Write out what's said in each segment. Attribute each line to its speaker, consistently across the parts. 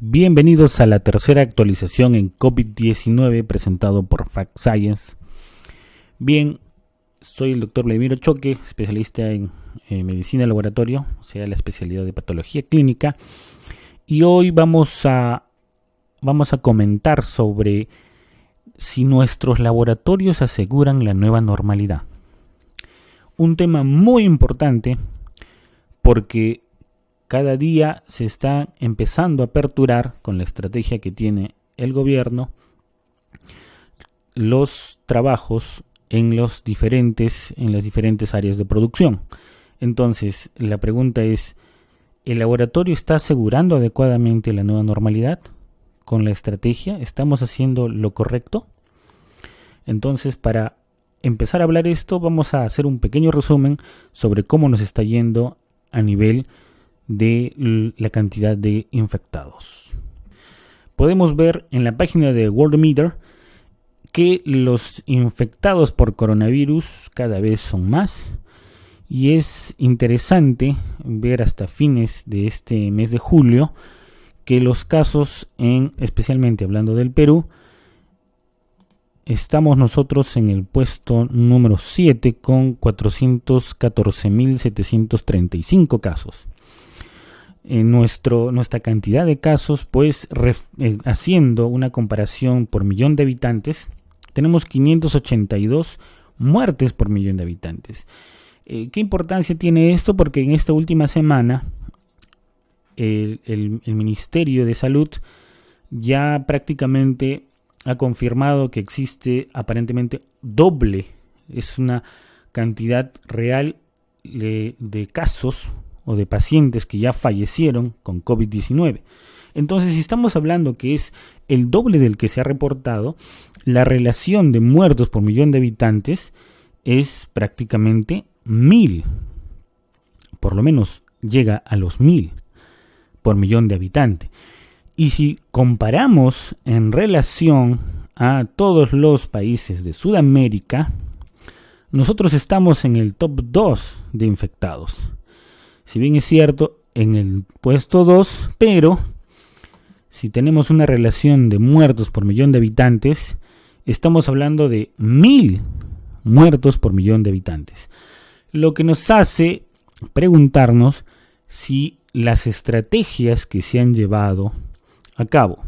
Speaker 1: Bienvenidos a la tercera actualización en COVID-19 presentado por Fact Science. Bien, soy el Dr. Vladimiro Choque, especialista en medicina de laboratorio, o sea, la especialidad de patología clínica. Y hoy vamos a comentar sobre si nuestros laboratorios aseguran la nueva normalidad. Un tema muy importante porque cada día se está empezando a aperturar con la estrategia que tiene el gobierno los trabajos en las diferentes áreas de producción. Entonces, la pregunta es, ¿el laboratorio está asegurando adecuadamente la nueva normalidad con la estrategia? ¿Estamos haciendo lo correcto? Entonces, para empezar a hablar esto, vamos a hacer un pequeño resumen sobre cómo nos está yendo a nivel de la cantidad de infectados. Podemos ver en la página de Worldometer que los infectados por coronavirus cada vez son más, y es interesante ver hasta fines de este mes de julio que los casos, especialmente hablando del Perú, estamos nosotros en el puesto número 7 con 414.735 casos. Nuestra cantidad de casos, pues haciendo una comparación por millón de habitantes, tenemos 582 muertes por millón de habitantes. ¿Qué importancia tiene esto? Porque en esta última semana el Ministerio de Salud ya prácticamente ha confirmado que existe aparentemente doble, es una cantidad real de casos o de pacientes que ya fallecieron con COVID-19. Entonces, si estamos hablando que es el doble del que se ha reportado, la relación de muertos por millón de habitantes es prácticamente 1000. Por lo menos llega a los 1000 por millón de habitantes. Y si comparamos en relación a todos los países de Sudamérica, nosotros estamos en el top 2 de infectados. Si bien es cierto, en el puesto 2, pero si tenemos una relación de muertos por millón de habitantes, estamos hablando de 1000 muertos por millón de habitantes. Lo que nos hace preguntarnos si las estrategias que se han llevado a cabo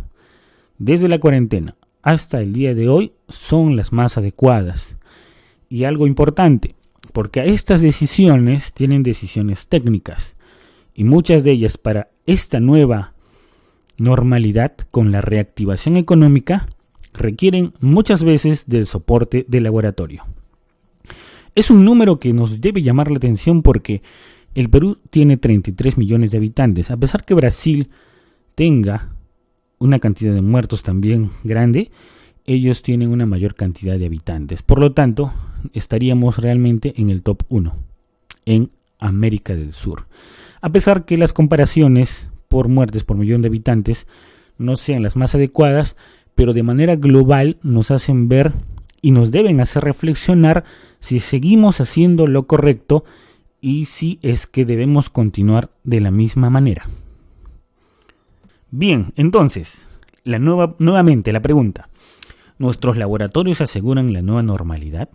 Speaker 1: desde la cuarentena hasta el día de hoy son las más adecuadas. Y algo importante, porque a estas decisiones tienen decisiones técnicas, y muchas de ellas para esta nueva normalidad con la reactivación económica requieren muchas veces del soporte del laboratorio. Es un número que nos debe llamar la atención porque el Perú tiene 33 millones de habitantes, a pesar que Brasil tenga una cantidad de muertos también grande, ellos tienen una mayor cantidad de habitantes. Por lo tanto, estaríamos realmente en el top 1 en América del Sur. A pesar que las comparaciones por muertes por millón de habitantes no sean las más adecuadas, pero de manera global nos hacen ver y nos deben hacer reflexionar si seguimos haciendo lo correcto y si es que debemos continuar de la misma manera. Bien, entonces, nuevamente la pregunta. ¿Nuestros laboratorios aseguran la nueva normalidad?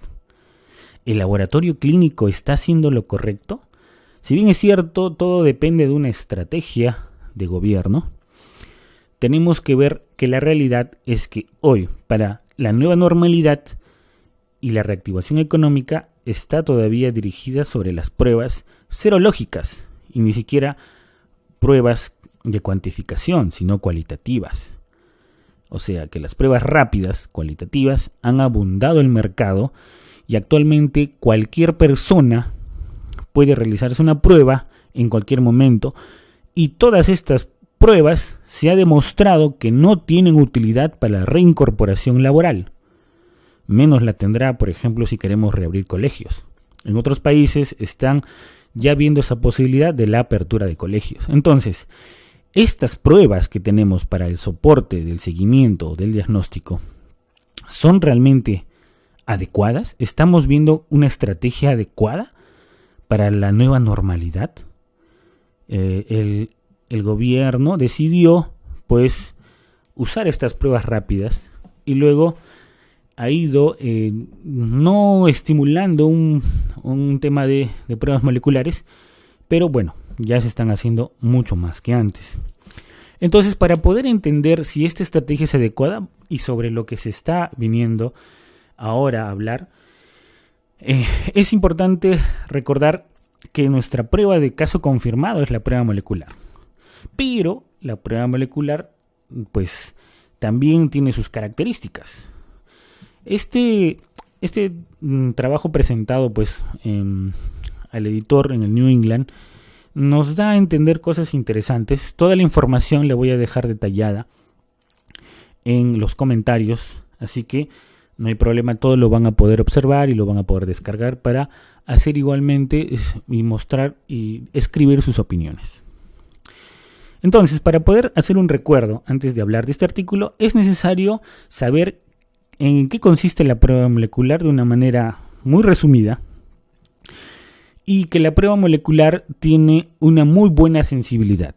Speaker 1: ¿El laboratorio clínico está haciendo lo correcto? Si bien es cierto, todo depende de una estrategia de gobierno, tenemos que ver que la realidad es que hoy, para la nueva normalidad y la reactivación económica, está todavía dirigida sobre las pruebas serológicas y ni siquiera pruebas de cuantificación, sino cualitativas. O sea que las pruebas rápidas, cualitativas, han abundado en el mercado y actualmente cualquier persona puede realizarse una prueba en cualquier momento, y todas estas pruebas se ha demostrado que no tienen utilidad para la reincorporación laboral. Menos la tendrá, por ejemplo, si queremos reabrir colegios. En otros países están ya viendo esa posibilidad de la apertura de colegios. Entonces, estas pruebas que tenemos para el soporte del seguimiento o del diagnóstico, ¿son realmente adecuadas? ¿Estamos viendo una estrategia adecuada para la nueva normalidad? El gobierno decidió pues usar estas pruebas rápidas y luego ha ido no estimulando un tema de pruebas moleculares, pero bueno, ya se están haciendo mucho más que antes. Entonces, para poder entender si esta estrategia es adecuada y sobre lo que se está viniendo ahora a hablar, es importante recordar que nuestra prueba de caso confirmado es la prueba molecular. Pero la prueba molecular, pues, también tiene sus características. Este trabajo presentado, pues, al editor en el New England, nos da a entender cosas interesantes. Toda la información la voy a dejar detallada en los comentarios, así que no hay problema, todo lo van a poder observar y lo van a poder descargar para hacer igualmente y mostrar y escribir sus opiniones. Entonces, para poder hacer un recuerdo antes de hablar de este artículo, es necesario saber en qué consiste la prueba molecular de una manera muy resumida, y que la prueba molecular tiene una muy buena sensibilidad.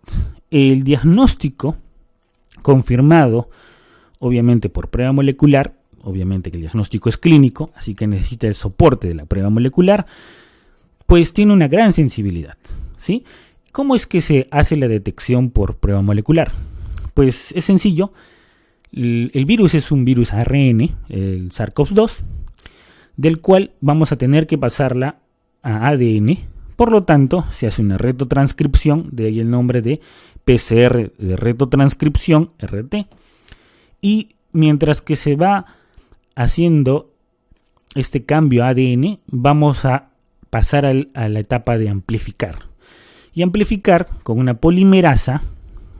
Speaker 1: El diagnóstico confirmado, obviamente por prueba molecular, obviamente que el diagnóstico es clínico, así que necesita el soporte de la prueba molecular, pues tiene una gran sensibilidad, ¿sí? ¿Cómo es que se hace la detección por prueba molecular? Pues es sencillo. El virus es un virus ARN, el SARS-CoV-2, del cual vamos a tener que pasarla a ADN. Por lo tanto, se hace una retotranscripción, de ahí el nombre de PCR, de retotranscripción, RT. Y mientras que se va haciendo este cambio a ADN, vamos a pasar a la etapa de amplificar. Y amplificar con una polimerasa,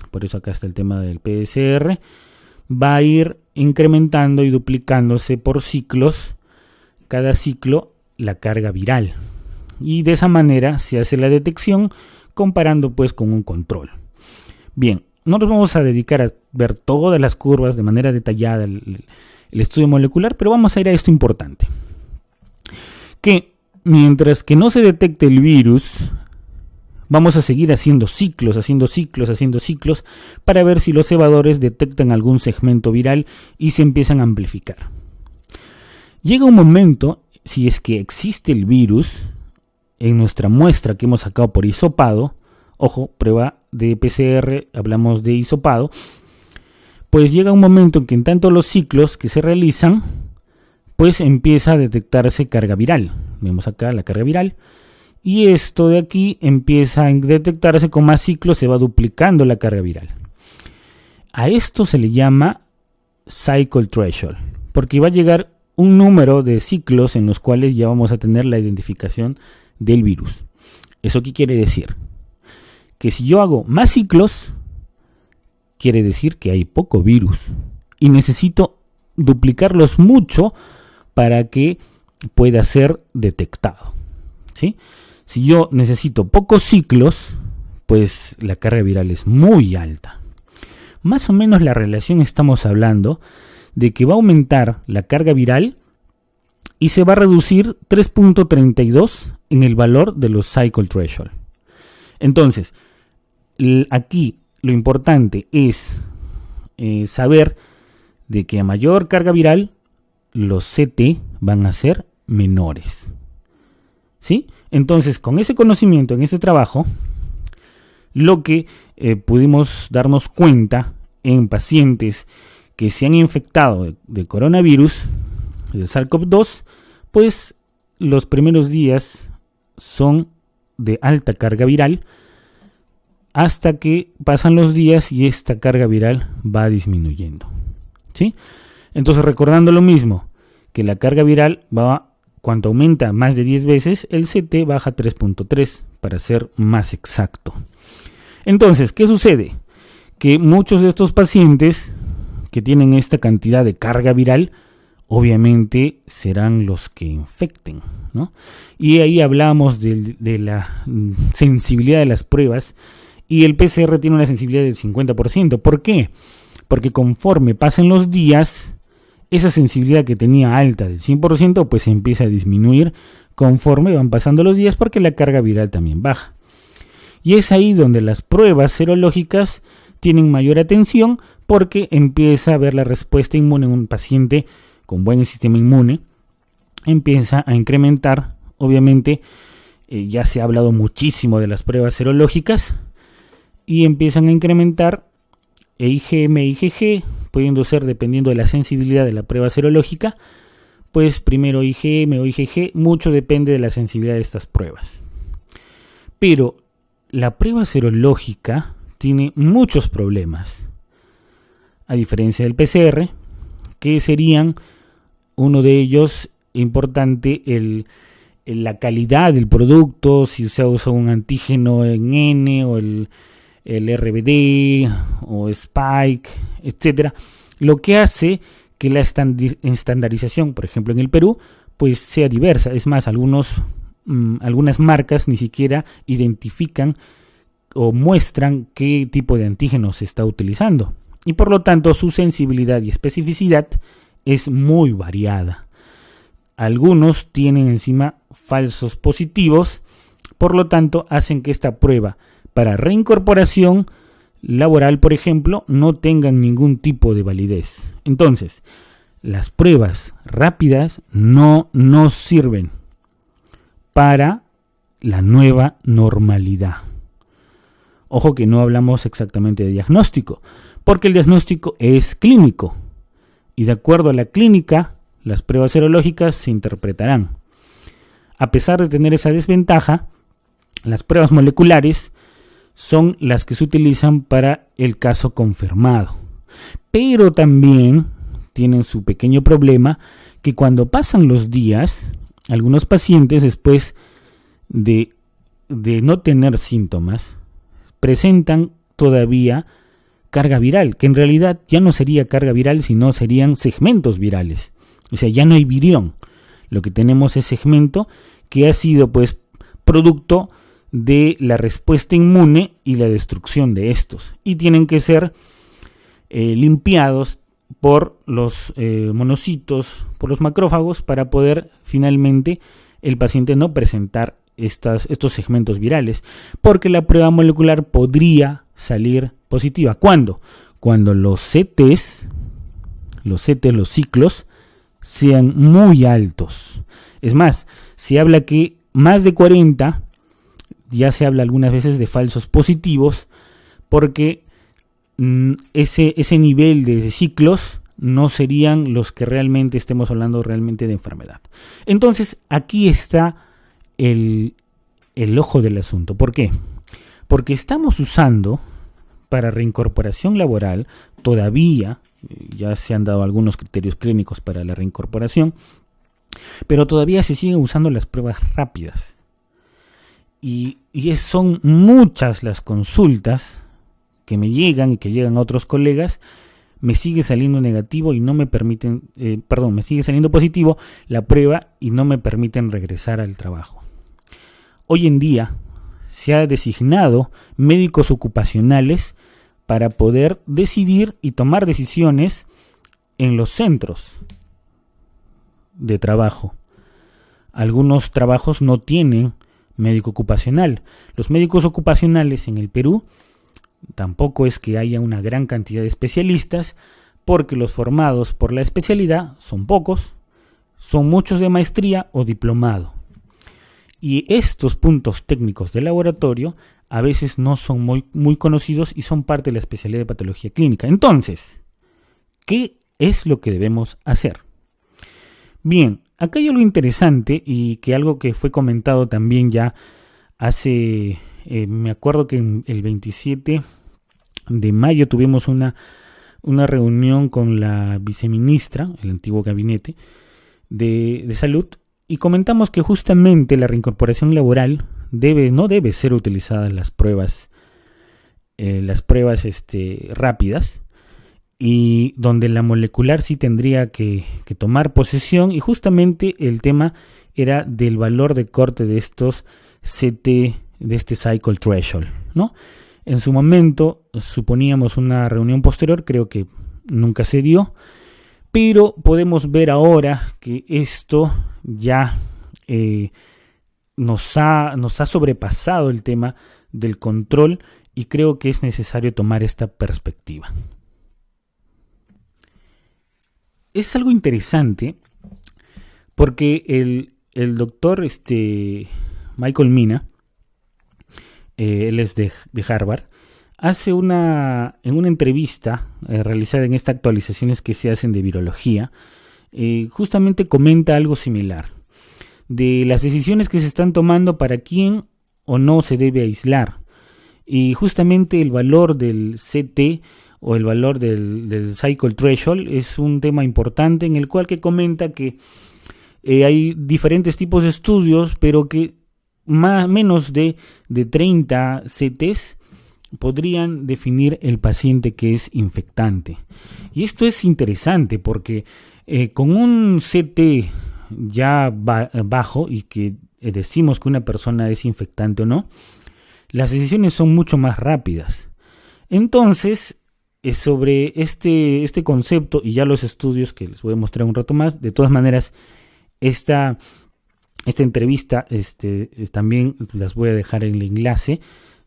Speaker 1: por eso acá está el tema del PCR, va a ir incrementando y duplicándose por ciclos, cada ciclo la carga viral. Y de esa manera se hace la detección comparando pues con un control. Bien, no nos vamos a dedicar a ver todas las curvas de manera detallada, el estudio molecular, pero vamos a ir a esto importante. Que mientras que no se detecte el virus, vamos a seguir haciendo ciclos para ver si los cebadores detectan algún segmento viral y se empiezan a amplificar. Llega un momento, si es que existe el virus, en nuestra muestra que hemos sacado por hisopado, ojo, prueba de PCR, hablamos de hisopado, pues llega un momento en que en tanto los ciclos que se realizan, pues empieza a detectarse carga viral. Vemos acá la carga viral. Y esto de aquí empieza a detectarse con más ciclos, se va duplicando la carga viral. A esto se le llama cycle threshold, porque va a llegar un número de ciclos en los cuales ya vamos a tener la identificación del virus. ¿Eso qué quiere decir? Que si yo hago más ciclos, quiere decir que hay poco virus y necesito duplicarlos mucho para que pueda ser detectado, ¿sí? Si yo necesito pocos ciclos, pues la carga viral es muy alta. Más o menos la relación estamos hablando de que va a aumentar la carga viral y se va a reducir 3.32 en el valor de los cycle threshold. Entonces, aquí lo importante es saber de que a mayor carga viral, los CT van a ser menores, ¿sí? Entonces, con ese conocimiento en este trabajo, lo que pudimos darnos cuenta en pacientes que se han infectado de coronavirus, de SARS-CoV-2, pues los primeros días son de alta carga viral hasta que pasan los días y esta carga viral va disminuyendo, ¿sí? Entonces, recordando lo mismo, que la carga viral va, cuando aumenta más de 10 veces, el CT baja 3.3 para ser más exacto. Entonces, ¿qué sucede? Que muchos de estos pacientes que tienen esta cantidad de carga viral, obviamente serán los que infecten, ¿no? Y ahí hablamos de la sensibilidad de las pruebas, y el PCR tiene una sensibilidad del 50%. ¿Por qué? Porque conforme pasen los días, esa sensibilidad que tenía alta del 100%, pues empieza a disminuir conforme van pasando los días, porque la carga viral también baja. Y es ahí donde las pruebas serológicas tienen mayor atención, porque empieza a ver la respuesta inmune en un paciente con buen sistema inmune, empieza a incrementar. Obviamente ya se ha hablado muchísimo de las pruebas serológicas y empiezan a incrementar IgM e IgG, pudiendo ser, dependiendo de la sensibilidad de la prueba serológica, pues primero IgM o IgG, mucho depende de la sensibilidad de estas pruebas. Pero la prueba serológica tiene muchos problemas, a diferencia del PCR, que serían uno de ellos importante, la calidad del producto, si se usa un antígeno en N o el RBD o Spike, etcétera, lo que hace que la estandarización, por ejemplo en el Perú, pues sea diversa. Es más, algunas marcas ni siquiera identifican o muestran qué tipo de antígeno se está utilizando, y por lo tanto su sensibilidad y especificidad es muy variada. Algunos tienen encima falsos positivos, por lo tanto hacen que esta prueba para reincorporación laboral, por ejemplo, no tengan ningún tipo de validez. Entonces, las pruebas rápidas no nos sirven para la nueva normalidad. Ojo que no hablamos exactamente de diagnóstico, porque el diagnóstico es clínico y de acuerdo a la clínica, las pruebas serológicas se interpretarán. A pesar de tener esa desventaja, las pruebas moleculares son las que se utilizan para el caso confirmado. Pero también tienen su pequeño problema, que cuando pasan los días, algunos pacientes, después de no tener síntomas, presentan todavía carga viral, que en realidad ya no sería carga viral, sino serían segmentos virales. O sea, ya no hay virión. Lo que tenemos es segmento que ha sido pues producto de la respuesta inmune y la destrucción de estos. Y tienen que ser limpiados por los monocitos, por los macrófagos, para poder finalmente el paciente no presentar estos segmentos virales. Porque la prueba molecular podría salir positiva. ¿Cuándo? Cuando los CTs, los ciclos, sean muy altos. Es más, se habla que más de 40, ya se habla algunas veces de falsos positivos, porque ese nivel de ciclos no serían los que realmente estemos hablando realmente de enfermedad. Entonces, aquí está el ojo del asunto. ¿Por qué? Porque estamos usando para reincorporación laboral todavía, ya se han dado algunos criterios clínicos para la reincorporación, pero todavía se siguen usando las pruebas rápidas. Y son muchas las consultas que me llegan y que llegan a otros colegas. Me sigue saliendo negativo y no me permiten, me sigue saliendo positivo la prueba y no me permiten regresar al trabajo. Hoy en día se ha designado médicos ocupacionales para poder decidir y tomar decisiones en los centros de trabajo. Algunos trabajos no tienen médico ocupacional. Los médicos ocupacionales en el Perú tampoco es que haya una gran cantidad de especialistas, porque los formados por la especialidad son pocos, son muchos de maestría o diplomado. Y estos puntos técnicos de laboratorio a veces no son muy conocidos y son parte de la especialidad de patología clínica. Entonces, ¿qué es lo que debemos hacer? Bien, acá hay algo interesante y que algo que fue comentado también ya hace, me acuerdo que el 27 de mayo tuvimos una reunión con la viceministra, el antiguo gabinete de salud, y comentamos que justamente la reincorporación laboral no debe ser utilizada en las pruebas rápidas, y donde la molecular sí tendría que tomar posesión, y justamente el tema era del valor de corte de estos CT, de este cycle threshold, ¿no? En su momento suponíamos una reunión posterior, creo que nunca se dio, pero podemos ver ahora que esto ya nos ha sobrepasado el tema del control, y creo que es necesario tomar esta perspectiva. es algo interesante porque el doctor Michael Mina, él es de Harvard, hace en una entrevista realizada en estas actualizaciones que se hacen de virología, justamente comenta algo similar, de las decisiones que se están tomando para quién o no se debe aislar. Y justamente el valor del CT o el valor del Cycle Threshold es un tema importante en el cual que comenta que hay diferentes tipos de estudios, pero que menos de 30 CTs podrían definir el paciente que es infectante. Y esto es interesante porque con un CT ya bajo y que decimos que una persona es infectante o no, las decisiones son mucho más rápidas. Entonces, sobre este concepto y ya los estudios que les voy a mostrar un rato más, de todas maneras, esta entrevista también las voy a dejar en el enlace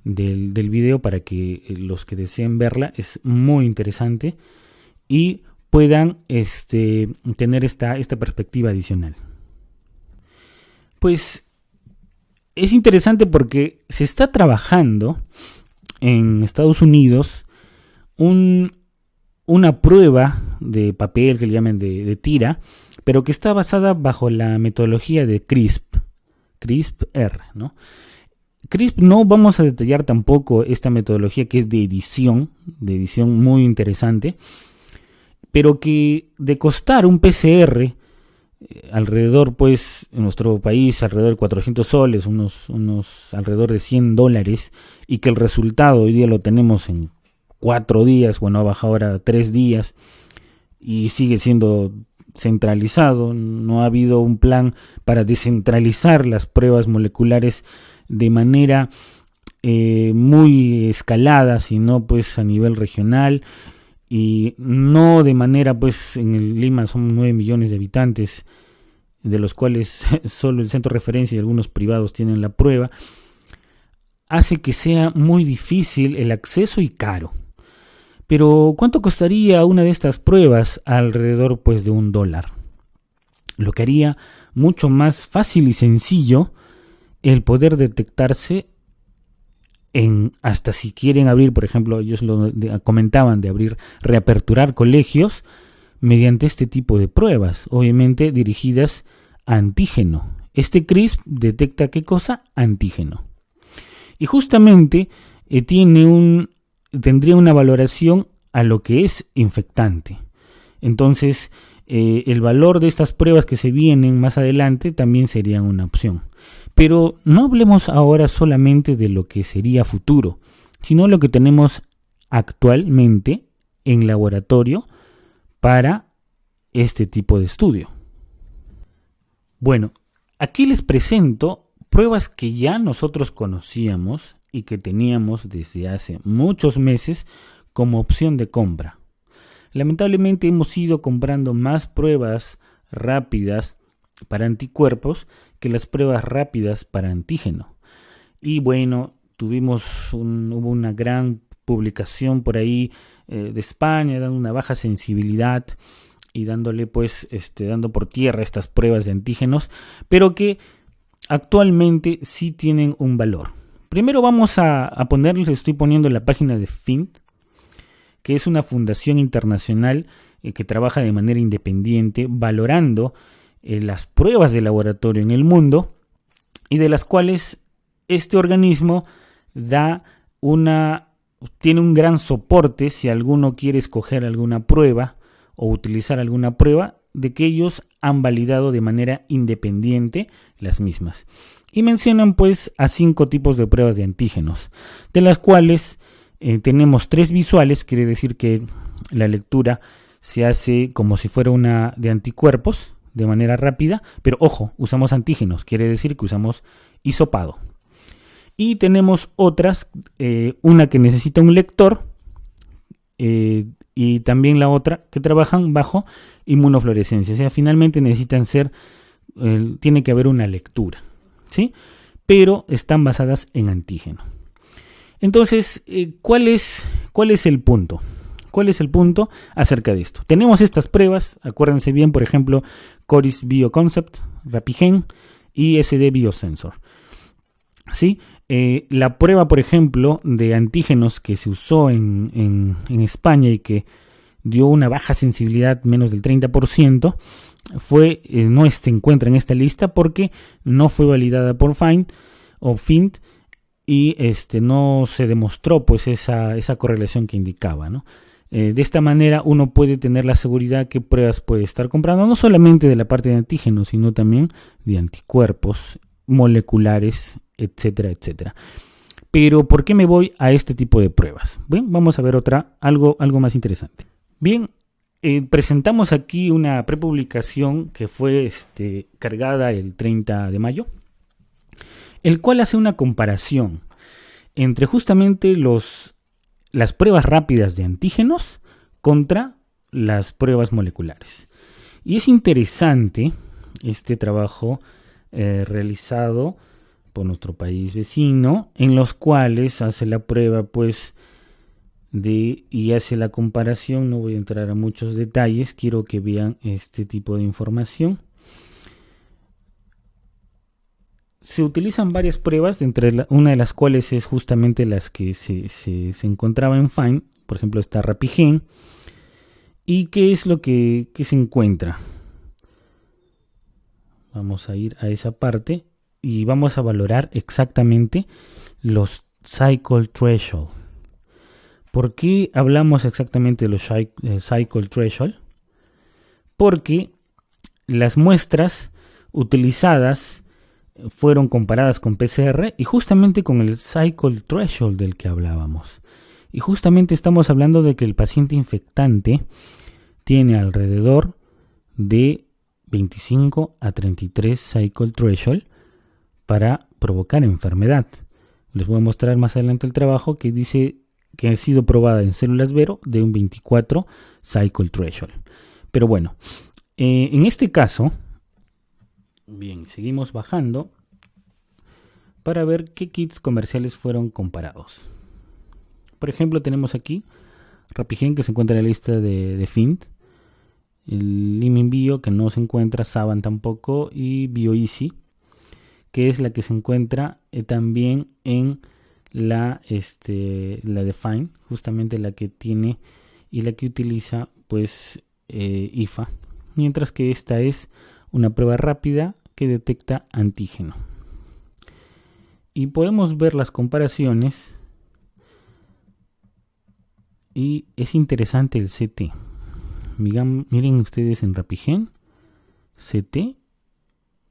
Speaker 1: del video para que los que deseen verla, es muy interesante y puedan tener esta perspectiva adicional. Pues es interesante porque se está trabajando en Estados Unidos una prueba de papel que le llaman de tira, pero que está basada bajo la metodología de CRISPR, ¿no? CRISP no vamos a detallar tampoco esta metodología que es de edición muy interesante, pero que de costar un PCR alrededor, pues, en nuestro país, alrededor de 400 soles, unos alrededor de $100, y que el resultado hoy día lo tenemos en 4 días, bueno, ha bajado ahora a 3 días, y sigue siendo centralizado. No ha habido un plan para descentralizar las pruebas moleculares de manera muy escalada, sino pues a nivel regional, y no de manera, pues en el Lima son 9 millones de habitantes, de los cuales solo el centro de referencia y algunos privados tienen la prueba, hace que sea muy difícil el acceso y caro. Pero ¿cuánto costaría una de estas pruebas? Alrededor pues de $1, lo que haría mucho más fácil y sencillo el poder detectarse hasta si quieren abrir, por ejemplo, ellos comentaban de reaperturar colegios mediante este tipo de pruebas, obviamente dirigidas a antígeno. Este CRISP detecta ¿qué cosa? Antígeno. Y justamente tendría una valoración a lo que es infectante. Entonces, el valor de estas pruebas que se vienen más adelante también serían una opción. Pero no hablemos ahora solamente de lo que sería futuro, sino lo que tenemos actualmente en laboratorio para este tipo de estudio. Bueno, aquí les presento pruebas que ya nosotros conocíamos y que teníamos desde hace muchos meses como opción de compra. Lamentablemente hemos ido comprando más pruebas rápidas para anticuerpos que las pruebas rápidas para antígeno. Y bueno, hubo una gran publicación por ahí de España dando una baja sensibilidad y dándole pues dando por tierra estas pruebas de antígenos, pero que actualmente sí tienen un valor. Primero vamos a ponerles, estoy poniendo la página de FINT, que es una fundación internacional que trabaja de manera independiente valorando las pruebas de laboratorio en el mundo, y de las cuales este organismo tiene un gran soporte si alguno quiere escoger alguna prueba o utilizar alguna prueba, de que ellos han validado de manera independiente las mismas. Y mencionan pues a 5 tipos de pruebas de antígenos, de las cuales tenemos 3 visuales, quiere decir que la lectura se hace como si fuera una de anticuerpos, de manera rápida, pero ojo, usamos antígenos, quiere decir que usamos hisopado. Y tenemos otras, una que necesita un lector, y también la otra que trabajan bajo inmunofluorescencia. O sea, finalmente tiene que haber una lectura, ¿sí? Pero están basadas en antígeno. Entonces, ¿cuál es el punto? ¿Cuál es el punto acerca de esto? Tenemos estas pruebas, acuérdense bien, por ejemplo, Coris Bioconcept, Rapigen y SD Biosensor. ¿Sí? La prueba, por ejemplo, de antígenos que se usó en España y que dio una baja sensibilidad, menos del 30%, no se encuentra en esta lista porque no fue validada por FINT y no se demostró pues esa correlación que indicaba, ¿no? De esta manera uno puede tener la seguridad que pruebas puede estar comprando, no solamente de la parte de antígenos, sino también de anticuerpos moleculares, etcétera, etcétera. Pero ¿por qué me voy a este tipo de pruebas? Bien, vamos a ver algo más interesante. Bien, presentamos aquí una prepublicación que fue cargada el 30 de mayo, el cual hace una comparación entre justamente las pruebas rápidas de antígenos contra las pruebas moleculares. Y es interesante este trabajo realizado por nuestro país vecino, en los cuales hace la prueba pues y hace la comparación. No voy a entrar a muchos detalles, quiero que vean este tipo de información. Se utilizan varias pruebas, una de las cuales es justamente las que se encontraba en FINT. Por ejemplo, está Rapigen. ¿Y qué es lo que se encuentra? Vamos a ir a esa parte y vamos a valorar exactamente los cycle threshold. ¿Por qué hablamos exactamente de los cycle threshold? Porque las muestras utilizadas fueron comparadas con PCR y justamente con el cycle threshold del que hablábamos. Y justamente estamos hablando de que el paciente infectante tiene alrededor de 25 a 33 cycle threshold para provocar enfermedad. Les voy a mostrar más adelante el trabajo que dice que ha sido probada en células Vero de un 24 cycle threshold. Pero bueno, en este caso, bien, seguimos bajando para ver qué kits comerciales fueron comparados. Por ejemplo, tenemos aquí Rapigen, que se encuentra en la lista de FINT, el LiminBio, que no se encuentra, Saban tampoco, y BioEasy, que es la que se encuentra también en la de FINT, justamente la que tiene y la que utiliza pues IFA, mientras que esta es una prueba rápida que detecta antígeno. Y podemos ver las comparaciones y es interesante el CT. Miren ustedes en Rapigen, CT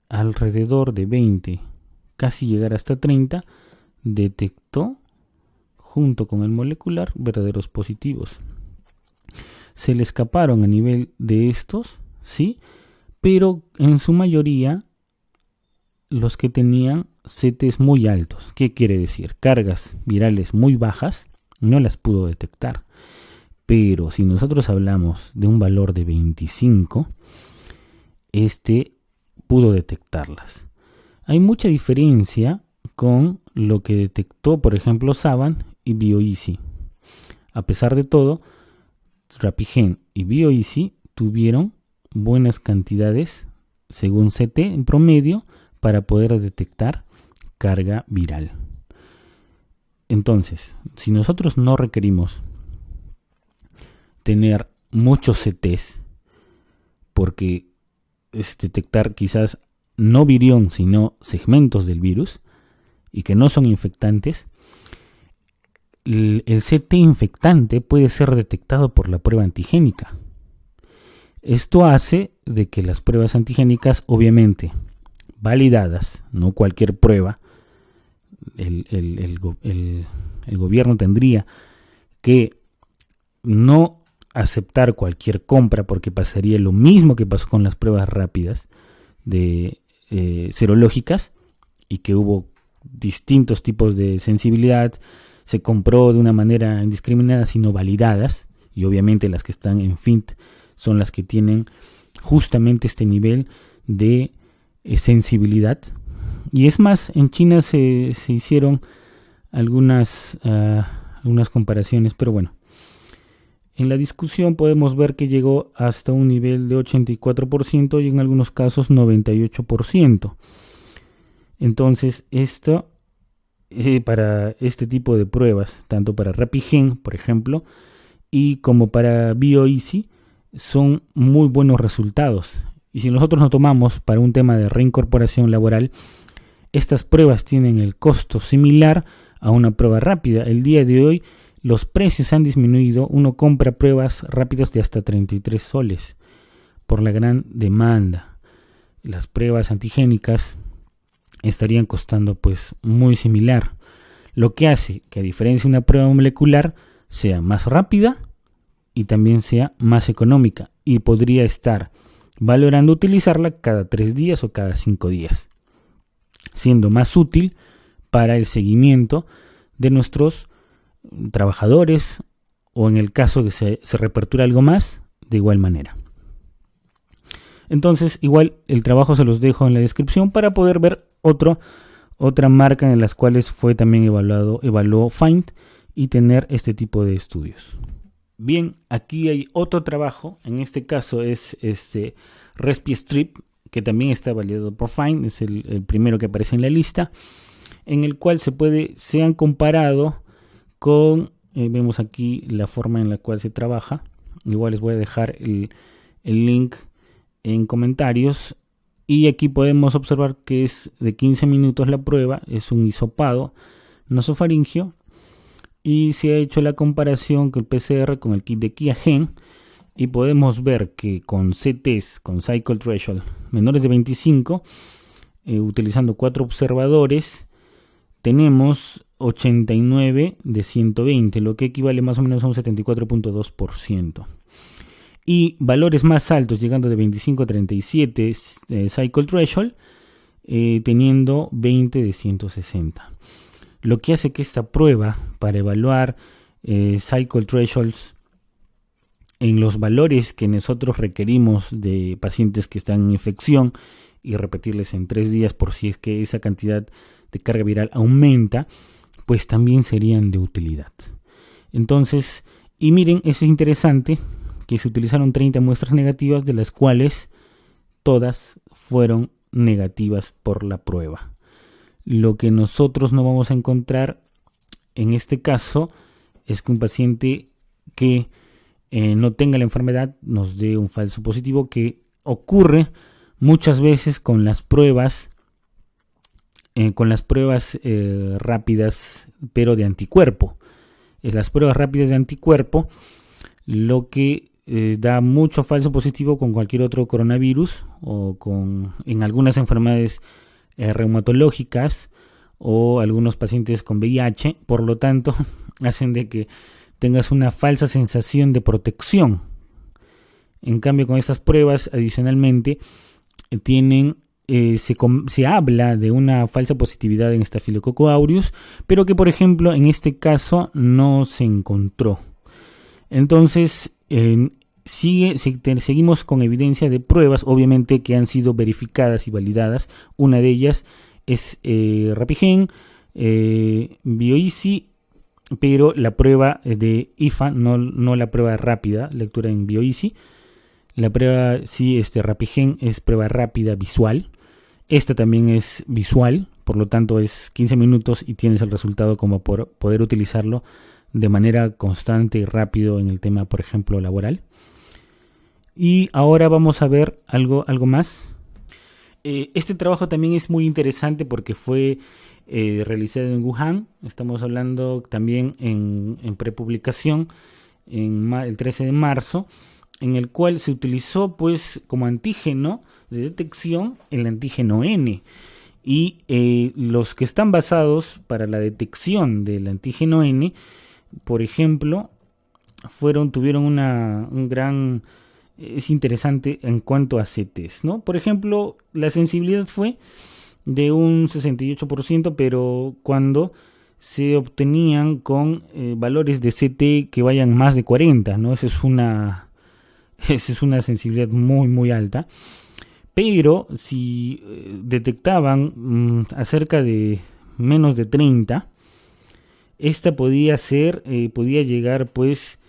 Speaker 1: alrededor de 20, casi llegar hasta 30, detectó junto con el molecular verdaderos positivos. Se le escaparon a nivel de estos, sí, pero en su mayoría los que tenían CTs muy altos. ¿Qué quiere decir? Cargas virales muy bajas no las pudo detectar. Pero si nosotros hablamos de un valor de 25, pudo detectarlas. Hay mucha diferencia con lo que detectó, por ejemplo, Saban y BioEasy. A pesar de todo, Rapigen y BioEasy tuvieron buenas cantidades, según CT en promedio, para poder detectar carga viral. Entonces, si nosotros no requerimos tener muchos CTs, porque es detectar quizás no virión, sino segmentos del virus, y que no son infectantes, el CT infectante puede ser detectado por la prueba antigénica. Esto hace de que las pruebas antigénicas, obviamente validadas, no cualquier prueba, el gobierno tendría que no aceptar cualquier compra, porque pasaría lo mismo que pasó con las pruebas rápidas de serológicas, y que hubo distintos tipos de sensibilidad, se compró de una manera indiscriminada, sino validadas, y obviamente las que están en FINT son las que tienen justamente este nivel de sensibilidad. Y es más, en China se hicieron algunas comparaciones, pero bueno, En la discusión podemos ver que llegó hasta un nivel de 84% y en algunos casos 98%. Entonces, esto para este tipo de pruebas, tanto para RapiGen, por ejemplo, y como para BioEasy, son muy buenos resultados. Y si nosotros nos tomamos para un tema de reincorporación laboral, estas pruebas tienen el costo similar a una prueba rápida. El día de hoy los precios han disminuido. Uno compra pruebas rápidas de hasta 33 soles por la gran demanda. Las pruebas antigénicas estarían costando pues muy similar, lo que hace que, a diferencia de una prueba molecular, sea más rápida y también sea más económica, y podría estar valorando utilizarla cada 3 días o cada 5 días, siendo más útil para el seguimiento de nuestros trabajadores, o en el caso que se reapertura algo más, de igual manera. Entonces, igual el trabajo se los dejo en la descripción para poder ver otra marca en las cuales fue también evaluó Find y tener este tipo de estudios. Bien, aquí hay otro trabajo, en este caso es RespiStrip, que también está validado por Find, es el primero que aparece en la lista, en el cual se han comparado con, vemos aquí la forma en la cual se trabaja. Igual les voy a dejar el link en comentarios, y aquí podemos observar que es de 15 minutos la prueba, es un hisopado nasofaringio, y se ha hecho la comparación con el PCR con el kit de QIAGEN, y podemos ver que con CTs, con Cycle Threshold menores de 25, utilizando 4 observadores, tenemos 89 de 120, lo que equivale más o menos a un 74.2%. Y valores más altos, llegando de 25 a 37 Cycle Threshold, teniendo 20 de 160. Lo que hace que esta prueba, para evaluar Cycle Thresholds en los valores que nosotros requerimos de pacientes que están en infección, y repetirles en 3 días por si es que esa cantidad de carga viral aumenta, pues también serían de utilidad. Entonces, y miren, eso es interesante, que se utilizaron 30 muestras negativas, de las cuales todas fueron negativas por la prueba. Lo que nosotros no vamos a encontrar en este caso es que un paciente que no tenga la enfermedad nos dé un falso positivo, que ocurre muchas veces con las pruebas rápidas, pero de anticuerpo. Las pruebas rápidas de anticuerpo, lo que da mucho falso positivo con cualquier otro coronavirus, o en algunas enfermedades reumatológicas, o algunos pacientes con VIH. Por lo tanto, hacen de que tengas una falsa sensación de protección. En cambio, con estas pruebas, adicionalmente, se habla de una falsa positividad en Staphylococcus aureus, pero que, por ejemplo, en este caso no se encontró. Entonces, seguimos con evidencia de pruebas, obviamente, que han sido verificadas y validadas. Una de ellas es RapiGen, BioEasy, pero la prueba de IFA, no la prueba rápida, lectura en BioEasy. La prueba, sí, RapiGen es prueba rápida visual. Esta también es visual, por lo tanto es 15 minutos y tienes el resultado como por poder utilizarlo de manera constante y rápido en el tema, por ejemplo, laboral. Y ahora vamos a ver algo más. Este trabajo también es muy interesante porque fue realizado en Wuhan. Estamos hablando también en prepublicación el 13 de marzo, en el cual se utilizó pues como antígeno de detección el antígeno N. Y los que están basados para la detección del antígeno N, por ejemplo, tuvieron un gran... Es interesante en cuanto a CTs, ¿no? Por ejemplo, la sensibilidad fue de un 68%, pero cuando se obtenían con valores de CT que vayan más de 40, ¿no? Esa es una sensibilidad muy, muy alta. Pero si detectaban acerca de menos de 30, esta podía llegar pues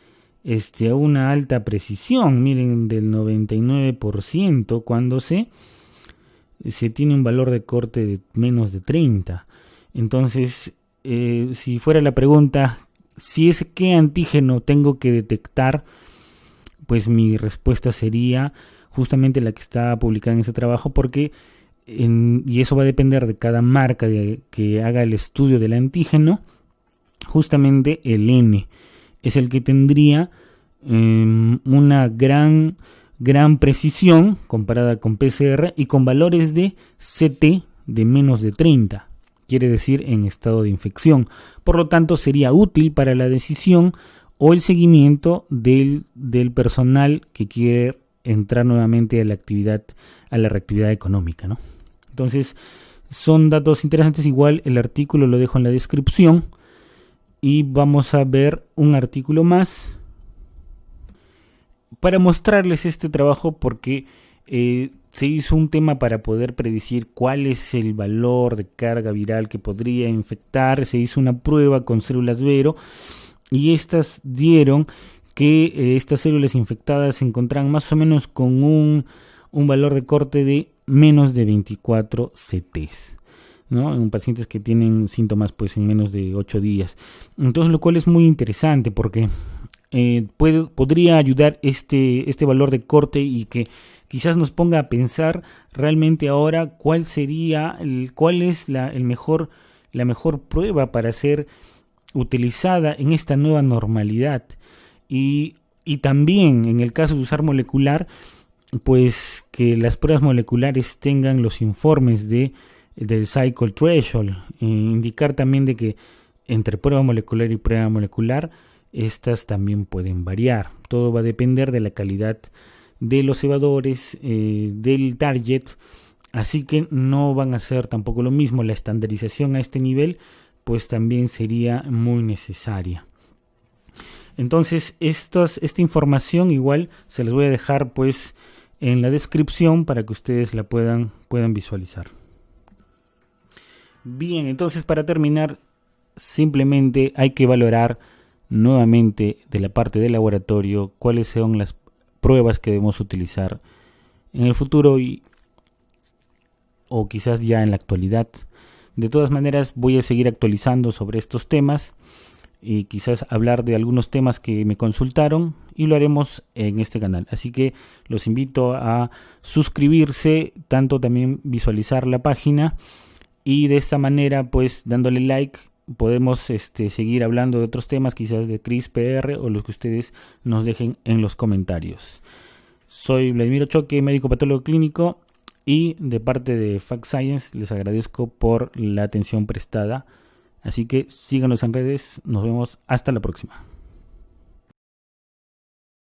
Speaker 1: a una alta precisión, miren, del 99% cuando se tiene un valor de corte de menos de 30. Entonces, si fuera la pregunta, si es qué antígeno tengo que detectar, pues mi respuesta sería justamente la que está publicada en este trabajo, porque y eso va a depender de cada marca que haga el estudio del antígeno. Justamente el N es el que tendría una gran precisión comparada con PCR y con valores de CT de menos de 30, quiere decir en estado de infección. Por lo tanto, sería útil para la decisión o el seguimiento del personal que quiere entrar nuevamente a la reactividad económica, ¿no? Entonces, son datos interesantes. Igual el artículo lo dejo en la descripción y vamos a ver un artículo más para mostrarles este trabajo, porque se hizo un tema para poder predecir cuál es el valor de carga viral que podría infectar. Se hizo una prueba con células Vero y estas dieron que estas células infectadas se encontraban más o menos con un valor de corte de menos de 24 CTs, ¿no? En pacientes que tienen síntomas pues en menos de 8 días. Entonces, lo cual es muy interesante porque podría ayudar este valor de corte y que quizás nos ponga a pensar realmente ahora cuál es la mejor prueba para ser utilizada en esta nueva normalidad. Y también en el caso de usar molecular, pues que las pruebas moleculares tengan los informes del cycle threshold, indicar también de que entre prueba molecular y prueba molecular estas también pueden variar. Todo va a depender de la calidad de los cebadores, del target, así que no van a ser tampoco lo mismo. La estandarización a este nivel pues también sería muy necesaria. Entonces esta información igual se les voy a dejar pues en la descripción para que ustedes la puedan visualizar. Bien, entonces para terminar, simplemente hay que valorar nuevamente de la parte del laboratorio cuáles son las pruebas que debemos utilizar en el futuro o quizás ya en la actualidad. De todas maneras, voy a seguir actualizando sobre estos temas y quizás hablar de algunos temas que me consultaron, y lo haremos en este canal. Así que los invito a suscribirse, tanto también visualizar la página, y de esta manera pues dándole like podemos seguir hablando de otros temas, quizás de CRISPR o los que ustedes nos dejen en los comentarios. Soy Vladimir Ochoque, médico patólogo clínico, y de parte de Fact Science les agradezco por la atención prestada. Así que síganos en redes, nos vemos hasta la próxima.